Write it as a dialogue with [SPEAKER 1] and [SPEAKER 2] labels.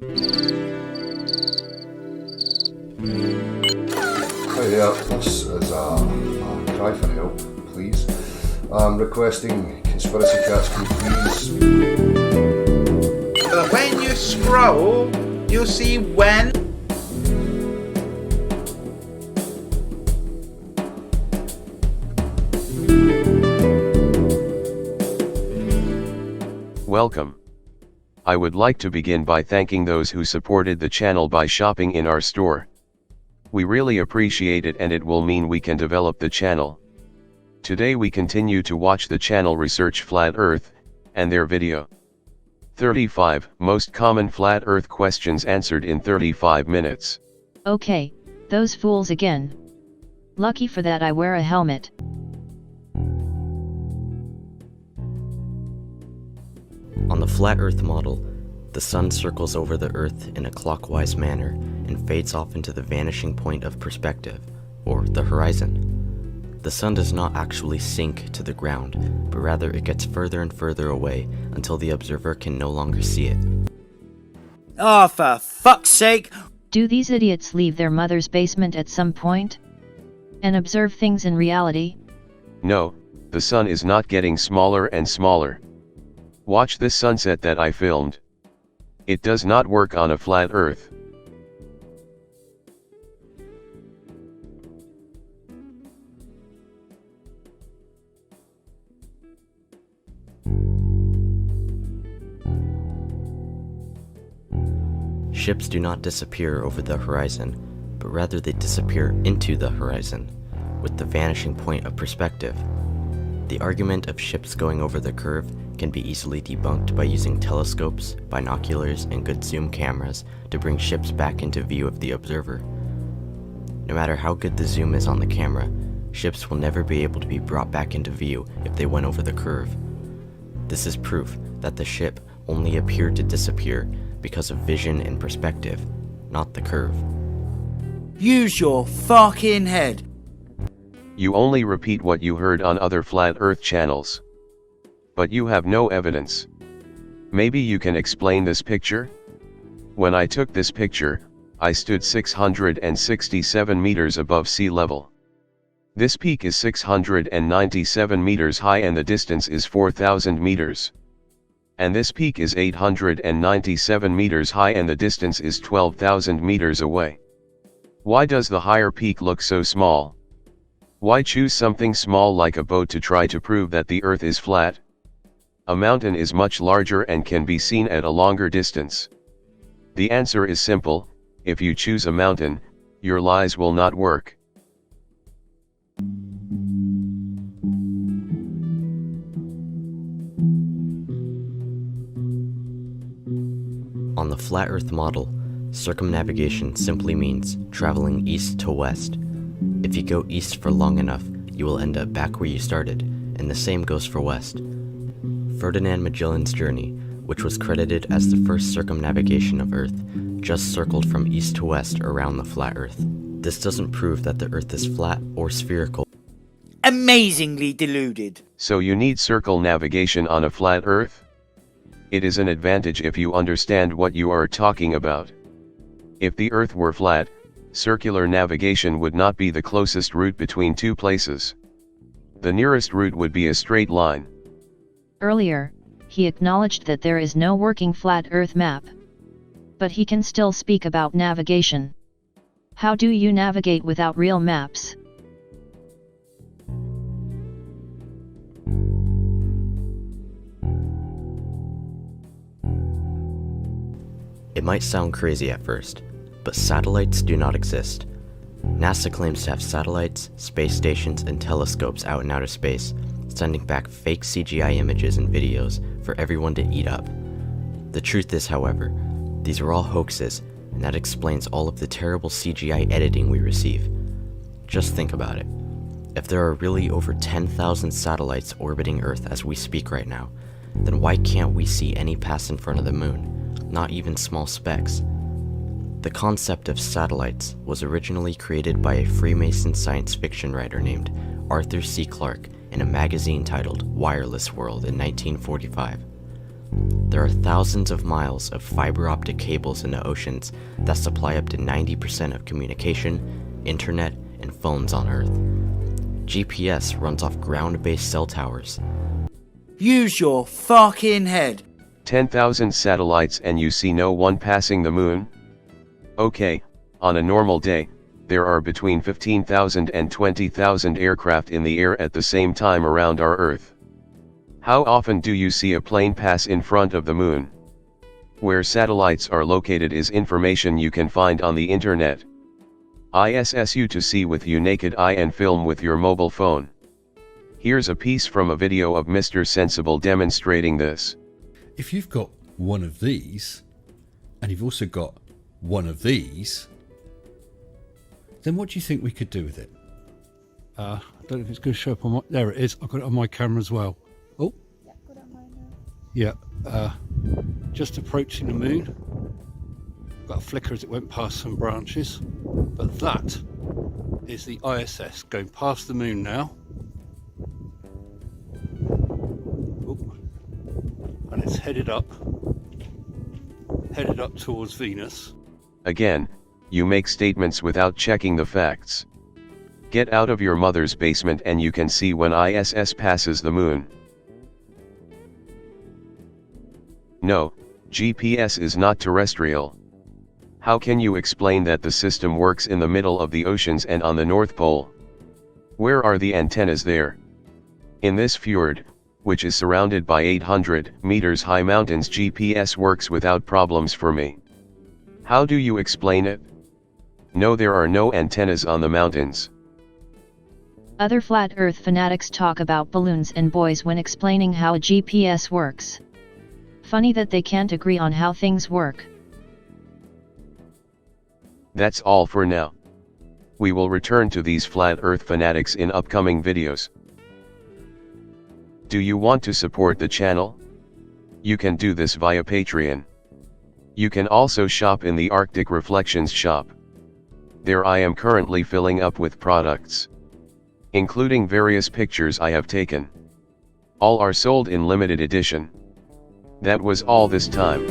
[SPEAKER 1] Hi there, this is a cry for help, please. I'm requesting Conspiracy Cats, can you please?
[SPEAKER 2] When you scroll, you see when.
[SPEAKER 3] Welcome. I would like to begin by thanking those who supported the channel by shopping in our store. We really appreciate it, and it will mean we can develop the channel. Today we continue to watch the channel Research Flat Earth, and their video. 35 Most Common Flat Earth Questions Answered in 35 Minutes.
[SPEAKER 4] Okay, those fools again. Lucky for that I wear a helmet.
[SPEAKER 5] On the flat Earth model, the sun circles over the Earth in a clockwise manner and fades off into the vanishing point of perspective, or the horizon. The sun does not actually sink to the ground, but rather it gets further and further away until the observer can no longer see it.
[SPEAKER 6] Oh, for fuck's sake!
[SPEAKER 4] Do these idiots leave their mother's basement at some point? And observe things in reality?
[SPEAKER 3] No, the sun is not getting smaller and smaller. Watch this sunset that I filmed. It does not work on a flat Earth.
[SPEAKER 5] Ships do not disappear over the horizon, but rather they disappear into the horizon, with the vanishing point of perspective. The argument of ships going over the curve can be easily debunked by using telescopes, binoculars, and good zoom cameras to bring ships back into view of the observer. No matter how good the zoom is on the camera, ships will never be able to be brought back into view if they went over the curve. This is proof that the ship only appeared to disappear because of vision and perspective, not the curve.
[SPEAKER 6] Use your fucking head!
[SPEAKER 3] You only repeat what you heard on other flat Earth channels. But you have no evidence. Maybe you can explain this picture? When I took this picture, I stood 667 meters above sea level. This peak is 697 meters high and the distance is 4,000 meters. And this peak is 897 meters high and the distance is 12,000 meters away. Why does the higher peak look so small? Why choose something small like a boat to try to prove that the Earth is flat? A mountain is much larger and can be seen at a longer distance. The answer is simple: if you choose a mountain, your lies will not work.
[SPEAKER 5] On the flat Earth model, circumnavigation simply means traveling east to west. If you go east for long enough, you will end up back where you started, and the same goes for west. Ferdinand Magellan's journey, which was credited as the first circumnavigation of Earth, just circled from east to west around the flat Earth. This doesn't prove that the Earth is flat or spherical.
[SPEAKER 6] Amazingly deluded.
[SPEAKER 3] So you need circumnavigation on a flat Earth? It is an advantage if you understand what you are talking about. If the Earth were flat, circular navigation would not be the closest route between two places. The nearest route would be a straight line.
[SPEAKER 4] Earlier, he acknowledged that there is no working flat Earth map. But he can still speak about navigation. How do you navigate without real maps?
[SPEAKER 5] It might sound crazy at first, but satellites do not exist. NASA claims to have satellites, space stations, and telescopes out in outer space, sending back fake CGI images and videos for everyone to eat up. The truth is, however, these are all hoaxes, and that explains all of the terrible CGI editing we receive. Just think about it. If there are really over 10,000 satellites orbiting Earth as we speak right now, then why can't we see any pass in front of the moon? Not even small specks. The concept of satellites was originally created by a Freemason science fiction writer named Arthur C. Clarke in a magazine titled Wireless World in 1945. There are thousands of miles of fiber optic cables in the oceans that supply up to 90% of communication, internet, and phones on Earth. GPS runs off ground-based cell towers.
[SPEAKER 6] Use your fucking head.
[SPEAKER 3] 10,000 satellites and you see no one passing the moon? Okay, on a normal day, there are between 15,000 and 20,000 aircraft in the air at the same time around our Earth. How often do you see a plane pass in front of the moon? Where satellites are located is information you can find on the internet. ISSU to see with your naked eye and film with your mobile phone. Here's a piece from a video of Mr. Sensible demonstrating this.
[SPEAKER 7] If you've got one of these, and you've also got one of these, then what do you think we could do with it? I don't know if it's going to show up on my... There it is. I've got it on my camera as well. Oh. Yeah. Just approaching the moon. Got a flicker as it went past some branches. But that is the ISS going past the moon now. Oh. And it's headed up towards Venus.
[SPEAKER 3] Again, you make statements without checking the facts. Get out of your mother's basement and you can see when ISS passes the moon. No, GPS is not terrestrial. How can you explain that the system works in the middle of the oceans and on the North Pole? Where are the antennas there? In this fjord, which is surrounded by 800 meters high mountains, GPS works without problems for me. How do you explain it? No, there are no antennas on the mountains.
[SPEAKER 4] Other flat earth fanatics talk about balloons and boys when explaining how a GPS works. Funny that they can't agree on how things work.
[SPEAKER 3] That's all for now. We will return to these flat earth fanatics in upcoming videos. Do you want to support the channel? You can do this via Patreon. You can also shop in the Arctic Reflections shop. There I am currently filling up with products, including various pictures I have taken. All are sold in limited edition. That was all this time.